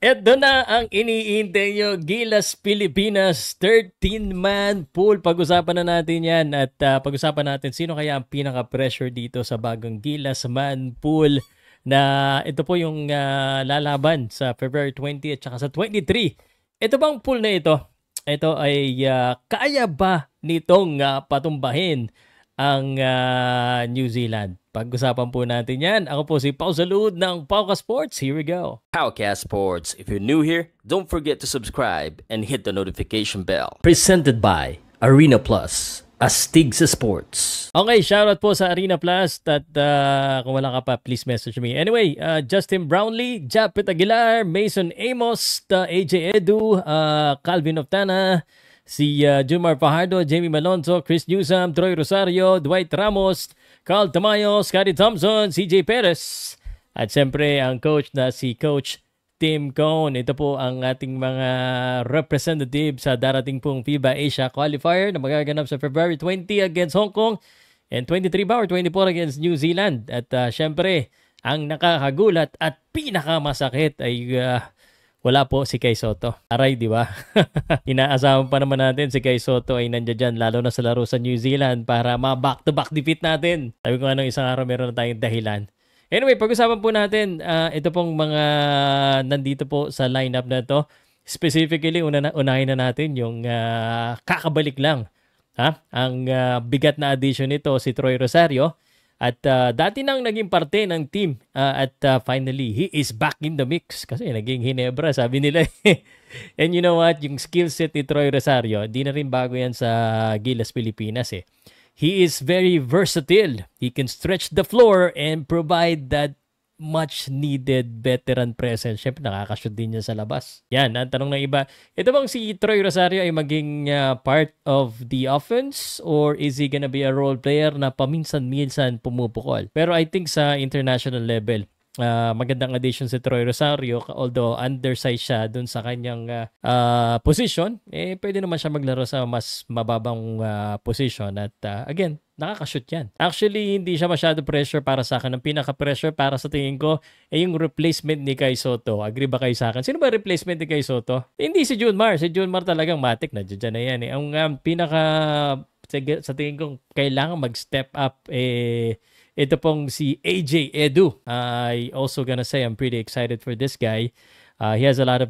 Eto na ang iniintay nyo, Gilas Pilipinas 13-man pool. Pag-usapan na natin yan at pag-usapan natin sino kaya ang pinaka-pressure dito sa bagong Gilas man pool na ito po yung lalaban sa February 20 at saka sa 23. Ito bang pool na ito ay kaya ba nitong patumbahin ang New Zealand? Pag-usapan po natin yan. Ako po si Pau Salud ng Pauka Sports. Here we go. Powcast Sports. If you're new here, don't forget to subscribe and hit the notification bell. Presented by Arena Plus, Astig sa Sports. Okay, shoutout po sa Arena Plus at kung wala ka pa, please message me. Anyway, Justin Brownlee, Japet Aguilar, Mason Amos, AJ Edu, Calvin Oftana, si Jumar Fajardo, Jamie Malonzo, Chris Newsom, Troy Rosario, Dwight Ramos, Carl Tamayo, Scotty Thompson, CJ Perez, at siyempre ang coach na si Coach Tim Cone. Ito po ang ating mga representative sa darating pong FIBA Asia Qualifier na magaganap sa February 20 against Hong Kong and 23 ba or 24 against New Zealand. At siyempre, ang nakakagulat at pinakamasakit ay wala po si Kai Sotto. Aray, di ba? Inaasahan pa naman natin si Kai Sotto ay nandiyan dyan, lalo na sa laro sa New Zealand para ma-back-to-back defeat natin. Sabi ko nga nung isang araw meron na tayong dahilan. Anyway, pag-usapan po natin, ito pong mga nandito po sa lineup na to. Specifically, unahin na natin yung kakabalik lang. Ang bigat na addition nito, si Troy Rosario. At dati nang naging parte ng team at finally, he is back in the mix kasi naging Hinebra, sabi nila. And you know what? Yung skill set ni Troy Rosario, di na rin bago yan sa Gilas Pilipinas eh. He is very versatile. He can stretch the floor and provide that much needed veteran presence. Siyempre, nakakashoot din niya sa labas. Yan, ang tanong ng iba. Ito bang si Troy Rosario ay maging part of the offense or is he gonna be a role player na paminsan-minsan pumupukol? Pero I think sa international level, magandang addition si Troy Rosario, although undersized siya dun sa kanyang position, pwede naman siya maglaro sa mas mababang position at again, nakakashoot yan. Actually, hindi siya masyado pressure para sa akin. Ang pinaka-pressure para sa tingin ko yung replacement ni Kai Sotto. Agree ba kayo sa akin? Sino ba replacement ni Kai Sotto? Hindi si Junmar. Si Junmar talagang matik na dyan na yan. Ang pinaka sa tingin ko kailangan mag-step up ito pong si AJ Edu. I also gonna say I'm pretty excited for this guy. He has a lot of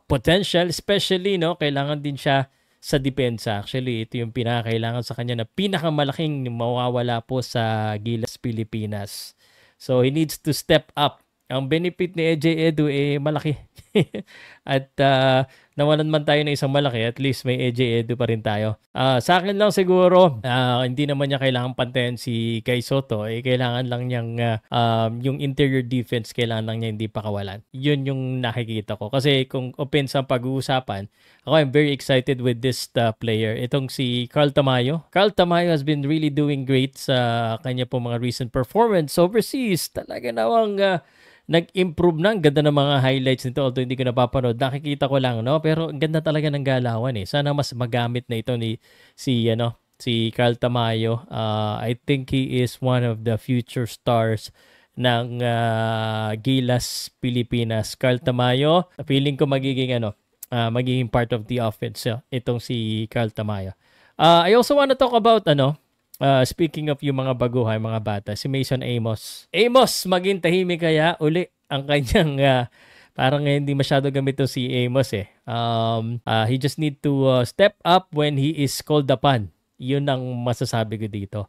potential, especially kailangan din siya sa depensa. Actually, ito yung pinakailangan sa kanya na pinakamalaking mawawala po sa Gilas Pilipinas. So, he needs to step up. Ang benefit ni AJ Edu malaki. At nawalan man tayo ng isang malaki, at least may AJ Edu pa rin tayo. Sa akin lang siguro, hindi naman niya kailangan pantayan si Kai Sotto. Kailangan lang niyang yung interior defense, kailangan lang niya hindi pakawalan. Yun yung nakikita ko. Kasi kung offense ang pag-uusapan, ako I'm very excited with this player. Itong si Carl Tamayo. Carl Tamayo has been really doing great sa kanya po mga recent performance overseas. Talaga nawang nag-improve na. Ang ganda ng mga highlights nito, although hindi ko napapanood. Nakikita ko lang, pero ang ganda talaga ng galawan eh. Sana mas magamit na ito si Carl Tamayo. I think he is one of the future stars ng Gilas Pilipinas. Carl Tamayo, feeling ko magiging part of the offense itong si Carl Tamayo. I also want to talk about speaking of yung mga baguhan, mga bata, si Mason Amos. Amos, maging tahimik kaya uli ang kanyang parang hindi masyado gamito si Amos eh. He just need to step up when he is called upon. Yun ang masasabi ko dito.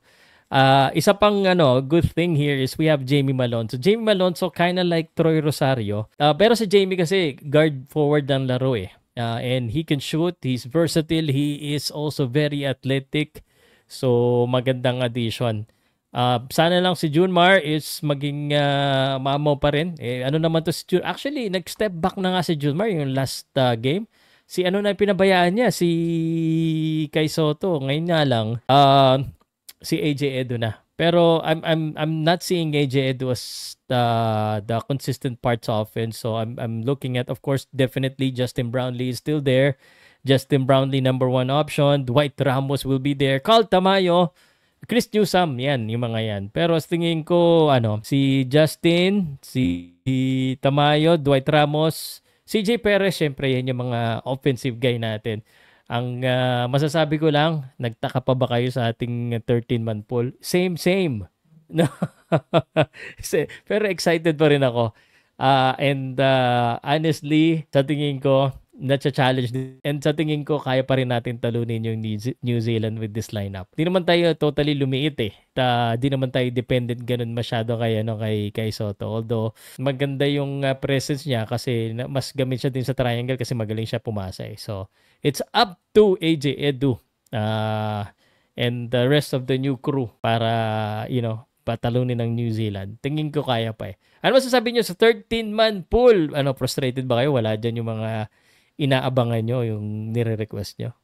Isa pang good thing here is we have Jamie Malonzo. Jamie Malonzo kinda like Troy Rosario. Pero si Jamie kasi guard forward ng laro eh. And he can shoot, he's versatile, he is also very athletic. So, magandang addition. Sana lang si Junmar is maging mamaw pa rin. Ano naman to si Junmar? Actually, nag-step back na nga si Junmar yung last game. Si na pinabayaan niya? Si Kai Sotto. Ngayon nga lang, si AJ Edu na. Pero I'm not seeing AJ Edu as the consistent parts of offense. So, I'm looking at, of course, definitely Justin Brownlee is still there. Justin Brownlee, number 1 option. Dwight Ramos will be there. Carl Tamayo, Chris Newsom, yan, yung mga yan. Pero sa tingin ko, si Justin, si Tamayo, Dwight Ramos, CJ Perez, syempre, yan yung mga offensive guy natin. Ang masasabi ko lang, nagtaka pa ba kayo sa ating 13-man poll? Same, same. No? Pero excited pa rin ako. And honestly, sa tingin ko, na-challenge din. And sa tingin ko, kaya pa rin natin talunin yung New Zealand with this lineup. Di naman tayo totally lumiit eh. Di naman tayo dependent ganun masyado kay Soto. Although, maganda yung presence niya kasi mas gamit siya din sa triangle kasi magaling siya pumasa eh. So, it's up to AJ Edu and the rest of the new crew para, patalunin ng New Zealand. Tingin ko kaya pa eh. Ano masasabi nyo sa 13-man pool? Frustrated ba kayo? Wala dyan yung mga inaabangan nyo, yung nire-request nyo?